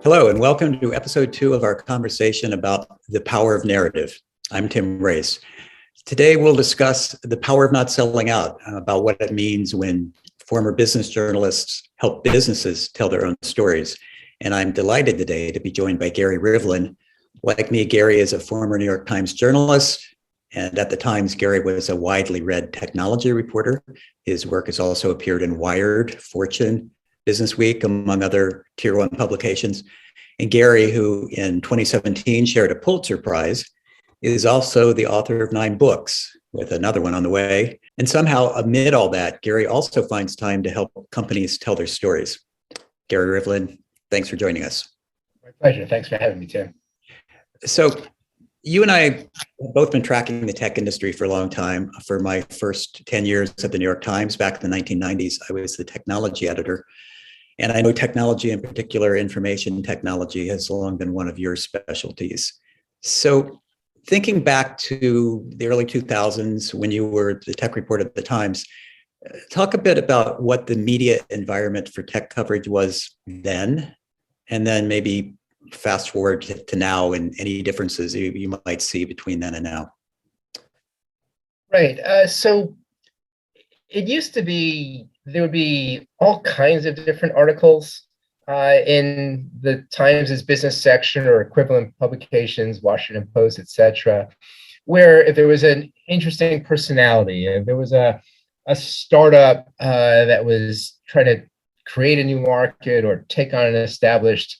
Hello, and welcome to episode 2 of our conversation about the power of narrative. I'm Tim Race. Today, we'll discuss the power of not selling out, about what it means when former business journalists help businesses tell their own stories. And I'm delighted today to be joined by Gary Rivlin. Like me, Gary is a former New York Times journalist. And at the Times, Gary was a widely read technology reporter. His work has also appeared in Wired, Fortune, Business Week, among other tier one publications. And Gary, who in 2017 shared a Pulitzer Prize, is also the author of 9 books, with another one on the way. And somehow, amid all that, Gary also finds time to help companies tell their stories. Gary Rivlin, thanks for joining us. My pleasure. Thanks for having me, Tim. So you and I have both been tracking the tech industry for a long time. For my first 10 years at the New York Times back in the 1990s, I was the technology editor. And I know technology, in particular, information technology, has long been one of your specialties. So thinking back to the early 2000s, when you were the tech reporter at the Times, talk a bit about what the media environment for tech coverage was then, and then maybe fast forward to now and any differences you might see between then and now. Right. So it used to be there would be all kinds of different articles in the Times' business section or equivalent publications, Washington Post, etc., where if there was an interesting personality, if there was a startup that was trying to create a new market or take on an established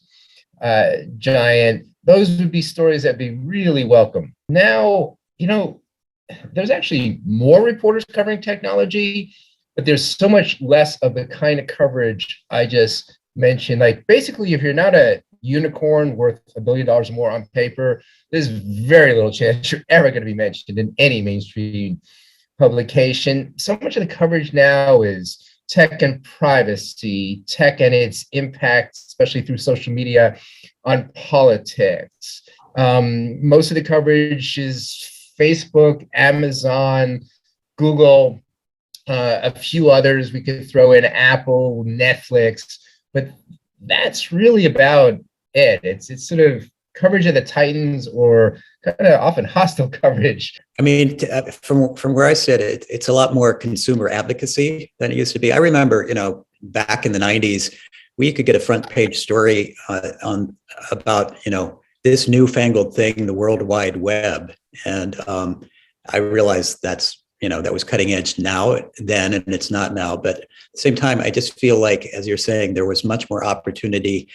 giant, those would be stories that'd be really welcome. Now, there's actually more reporters covering technology, but there's so much less of the kind of coverage I just mentioned. Like, basically, if you're not a unicorn worth $1 billion or more on paper, there's very little chance you're ever going to be mentioned in any mainstream publication. So much of the coverage now is tech and privacy, tech and its impact, especially through social media, on politics. Most of the coverage is Facebook, Amazon, Google, a few others we could throw in, Apple, Netflix, but that's really about it. It's sort of coverage of the titans, or kind of often hostile coverage. I mean, from where I sit, it's a lot more consumer advocacy than it used to be. I remember, back in the 90s, we could get a front page story about, this newfangled thing, the World Wide Web. And I realized that was cutting edge then, and it's not now. But at the same time, I just feel like, as you're saying, there was much more opportunity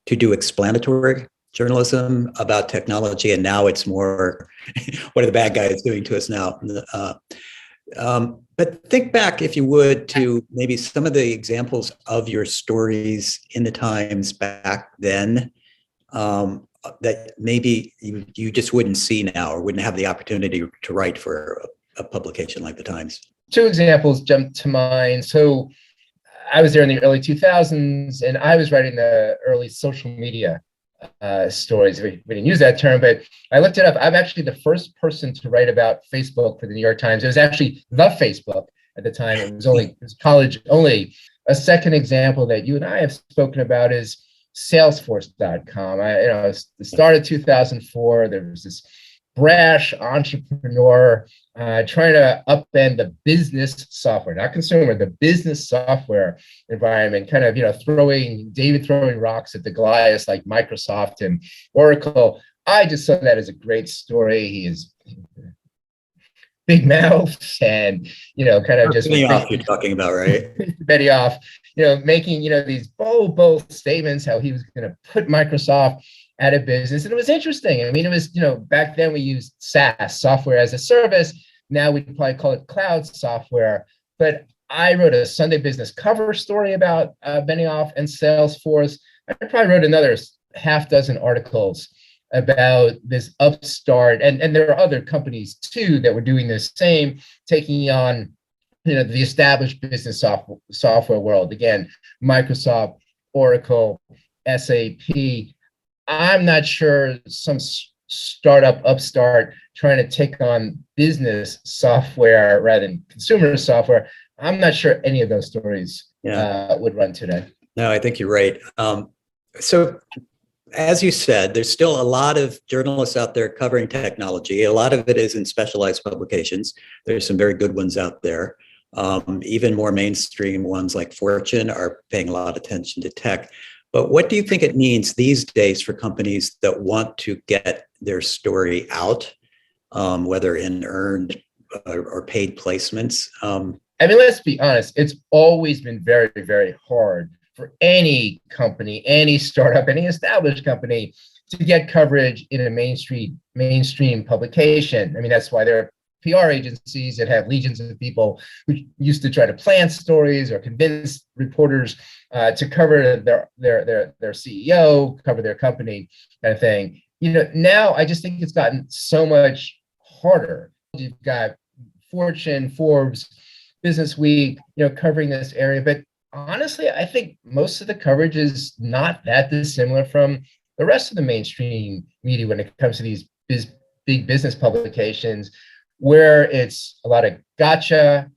to do explanatory journalism about technology, and now it's more, what are the bad guys doing to us now? But think back, if you would, to maybe some of the examples of your stories in the Times back then, that maybe you just wouldn't see now, or wouldn't have the opportunity to write for a publication like the Times. 2 examples jump to mind. So I was there in the early 2000s, and I was writing the early social media stories. We didn't use that term, but I looked it up. I'm actually the first person to write about Facebook for the New York Times. It was actually the Facebook at the time. It was college only. A second example that you and I have spoken about is Salesforce.com. The start of 2004, there was this brash entrepreneur trying to upend the business software, not consumer, the business software environment, kind of, throwing rocks at the Goliaths like Microsoft and Oracle. I just saw that as a great story. He is big mouth and, kind of just Benioff you're talking about, right? Benioff, making, these bold statements, how he was going to put Microsoft out of business. And it was interesting. I mean, it was, back then we used SaaS, software as a service. Now we'd probably call it cloud software. But I wrote a Sunday Business cover story about Benioff and Salesforce. I probably wrote another half dozen articles about this upstart. And there are other companies too that were doing the same, taking on, the established business software world. Again, Microsoft, Oracle, SAP. I'm not sure some upstart trying to take on business software rather than consumer software. I'm not sure any of those stories would run today. No, I think you're right. So as you said, there's still a lot of journalists out there covering technology. A lot of it is in specialized publications. There's some very good ones out there. Even more mainstream ones like Fortune are paying a lot of attention to tech. But what do you think it means these days for companies that want to get their story out, whether in earned or paid placements? I mean, let's be honest, it's always been very, very hard for any company, any startup, any established company to get coverage in a mainstream publication. I mean, that's why there are PR agencies that have legions of people who used to try to plant stories or convince reporters to cover their CEO, cover their company, kind of thing. You know, now I just think it's gotten so much harder. You've got Fortune, Forbes, Business Week, you know, covering this area, but honestly, I think most of the coverage is not that dissimilar from the rest of the mainstream media when it comes to these big business publications, where it's a lot of gotcha.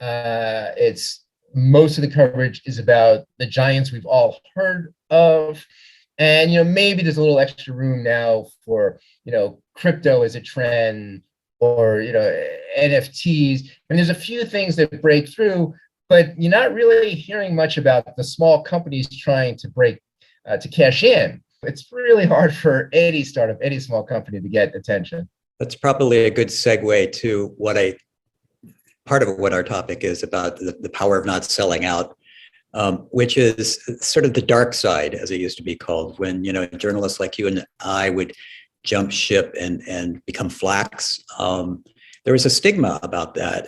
It's most of the coverage is about the giants we've all heard of. And, you know, maybe there's a little extra room now for, you know, crypto as a trend or, you know, NFTs. And there's a few things that break through, but you're not really hearing much about the small companies trying to break, to cash in. It's really hard for any startup, any small company to get attention. That's probably a good segue to part of what our topic is about, the power of not selling out, which is sort of the dark side, as it used to be called, when, you know, journalists like you and I would jump ship and become flacks. There was a stigma about that.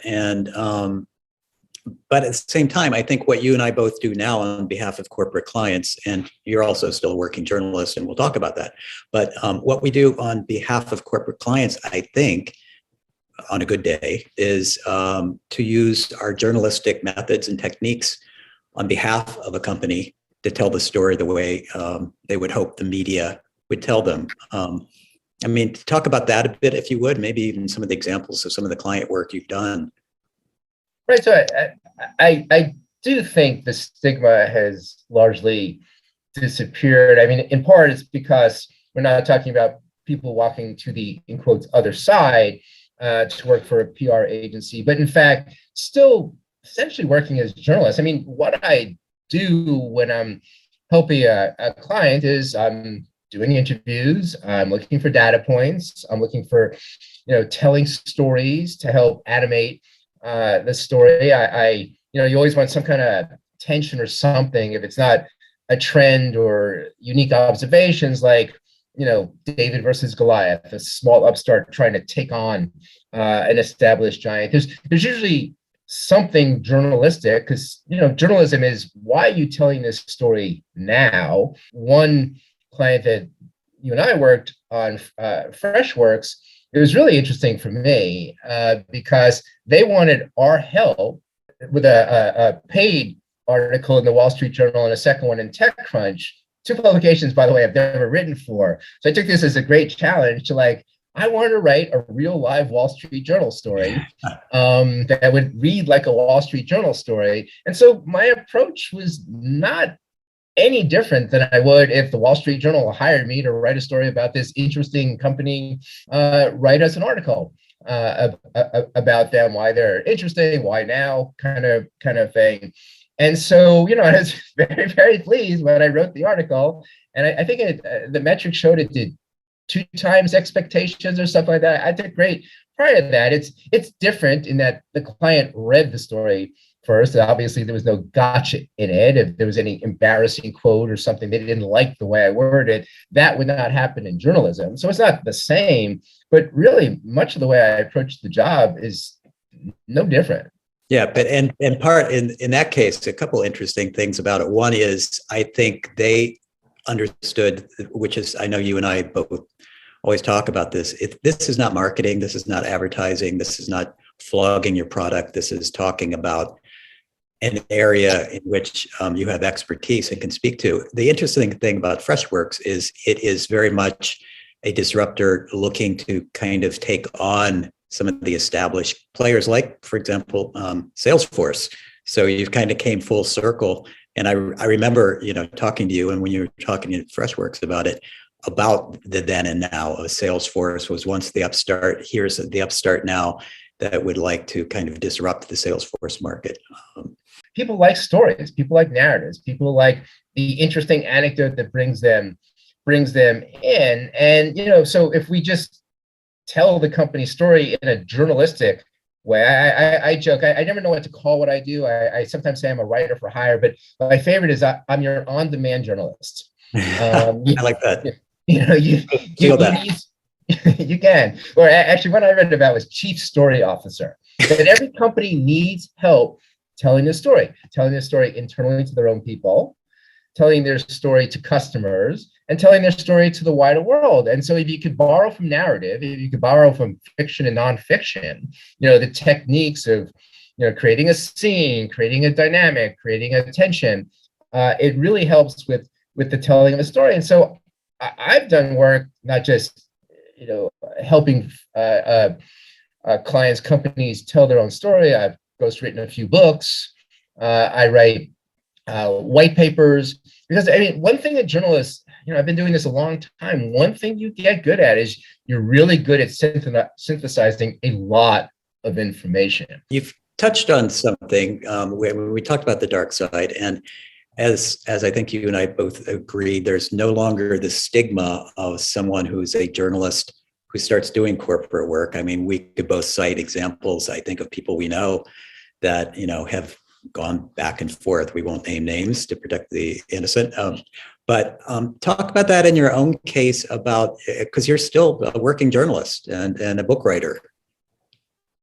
But at the same time, I think what you and I both do now on behalf of corporate clients, and you're also still a working journalist, and we'll talk about that. But what we do on behalf of corporate clients, I think, on a good day, is to use our journalistic methods and techniques on behalf of a company to tell the story the way they would hope the media would tell them. I mean, talk about that a bit, if you would, maybe even some of the examples of some of the client work you've done. Right. So I do think the stigma has largely disappeared. I mean, in part, it's because we're not talking about people walking to the, in quotes, other side to work for a PR agency, but in fact, still essentially working as journalists. I mean, what I do when I'm helping a client is I'm doing interviews, I'm looking for data points, I'm looking for, you know, telling stories to help animate the story. You know, you always want some kind of tension or something. If it's not a trend or unique observations, like, you know, David versus Goliath, a small upstart trying to take on an established giant. There's usually something journalistic, because, you know, journalism is, why are you telling this story now? One client that you and I worked on, Freshworks, it was really interesting for me because they wanted our help with a paid article in the Wall Street Journal and a second one in TechCrunch, two publications, by the way, I've never written for. So I took this as a great challenge to, like, I wanted to write a real live Wall Street Journal story that would read like a Wall Street Journal story. And so my approach was not any different than I would if the Wall Street Journal hired me to write a story about this interesting company, write us an article about them, why they're interesting, why now, kind of thing. And so, you know, I was very, very pleased when I wrote the article. And I think the metrics showed it did 2 times expectations or stuff like that. I did great. Prior to that, it's different in that the client read the story first. Obviously, there was no gotcha in it. If there was any embarrassing quote or something they didn't like the way I worded it, that would not happen in journalism. So it's not the same, but really much of the way I approach the job is no different. Yeah, but and part in that case, a couple interesting things about it. One is, I think they understood, which is, I know you and I both always talk about this. This is not marketing, this is not advertising, this is not flogging your product. This is talking about an area in which you have expertise and can speak to. The interesting thing about Freshworks is it is very much a disruptor looking to kind of take on some of the established players, like, for example, Salesforce, So you kind of came full circle. And I remember, talking to you, and when you were talking to Freshworks about it, about the then and now of Salesforce was once the upstart. Here's the upstart now that would like to kind of disrupt the Salesforce market. People like stories. People like narratives. People like the interesting anecdote that brings them in. And so if we just tell the company story in a journalistic way, I joke. I never know what to call what I do. I sometimes say I'm a writer for hire, but my favorite is I'm your on-demand journalist. I like that. You can. Or actually, what I read about was chief story officer. That every company needs help telling the story internally to their own people, telling their story to customers, and telling their story to the wider world. And so if you could borrow from narrative, if you could borrow from fiction and nonfiction, the techniques of, creating a scene, creating a dynamic, creating a tension, it really helps with the telling of a story. And so I've done work, not just, helping clients, companies tell their own story. I've ghostwritten a few books. I write white papers, because one thing that journalists, I've been doing this a long time. One thing you get good at is you're really good at synthesizing a lot of information. You've touched on something when we talked about the dark side, and as I think you and I both agree, there's no longer the stigma of someone who's a journalist who starts doing corporate work. I mean, we could both cite examples, I think, of people we know that, have gone back and forth. We won't name names to protect the innocent. But talk about that in your own case about, because you're still a working journalist and a book writer.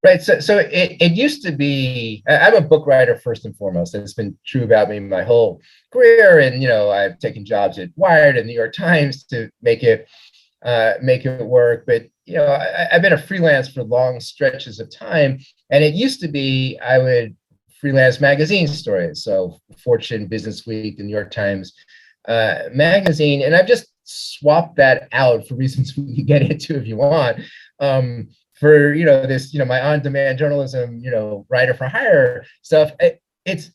Right. So it used to be, I'm a book writer first and foremost. And it's been true about me my whole career. And, I've taken jobs at Wired and New York Times to make it work. But, I've been a freelance for long stretches of time. And it used to be I would freelance magazine stories. So Fortune, Business Week, the New York Times magazine. And I've just swapped that out for reasons we can get into if you want. For this, my on-demand journalism, writer for hire stuff. It's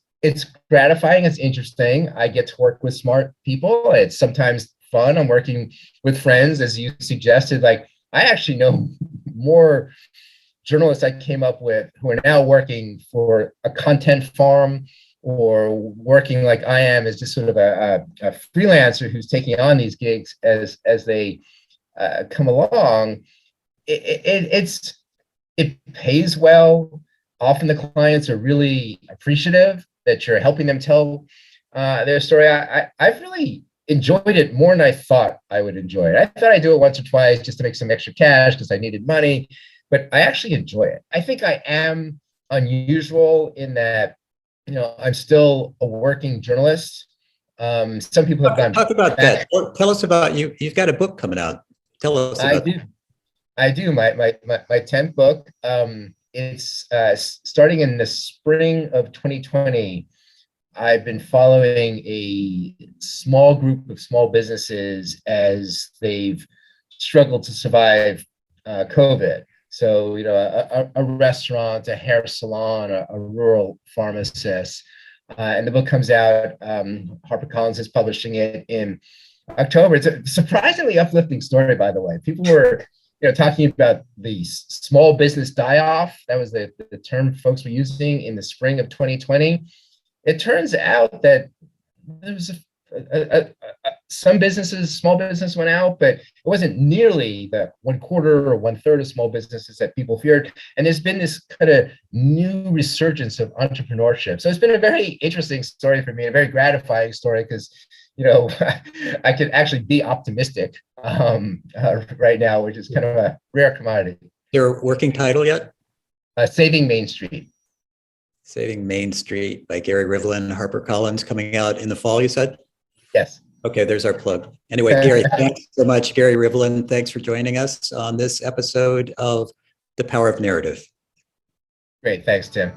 gratifying. It's interesting. I get to work with smart people. It's sometimes fun. I'm working with friends, as you suggested. Like, I actually know more journalists I came up with who are now working for a content farm, or working like I am as just sort of a freelancer who's taking on these gigs as they come along. It pays well. Often the clients are really appreciative that you're helping them tell their story. I've really enjoyed it more than I thought I would enjoy it. I thought I'd do it once or twice just to make some extra cash because I needed money, but I actually enjoy it. I think I am unusual in that, I'm still a working journalist. Some people have gone. Talk about that. Tell us about you. You've got a book coming out. Tell us about that. I do. My 10th book. It's starting in the spring of 2020. I've been following a small group of small businesses as they've struggled to survive COVID. So, a restaurant, a hair salon, a rural pharmacist. And the book comes out. HarperCollins is publishing it in October. It's a surprisingly uplifting story, by the way. People were talking about the small business die-off. That was the term folks were using in the spring of 2020. It turns out that there was some businesses, small business went out, but it wasn't nearly the 1/4 or 1/3 of small businesses that people feared. And there's been this kind of new resurgence of entrepreneurship. So it's been a very interesting story for me, a very gratifying story, because I could actually be optimistic right now, which is kind of a rare commodity. Your working title yet? Saving Main Street. Saving Main Street by Gary Rivlin, HarperCollins, coming out in the fall, you said? Yes. Okay, there's our plug. Anyway, Gary, thanks so much. Gary Rivlin, thanks for joining us on this episode of The Power of Narrative. Great. Thanks, Tim.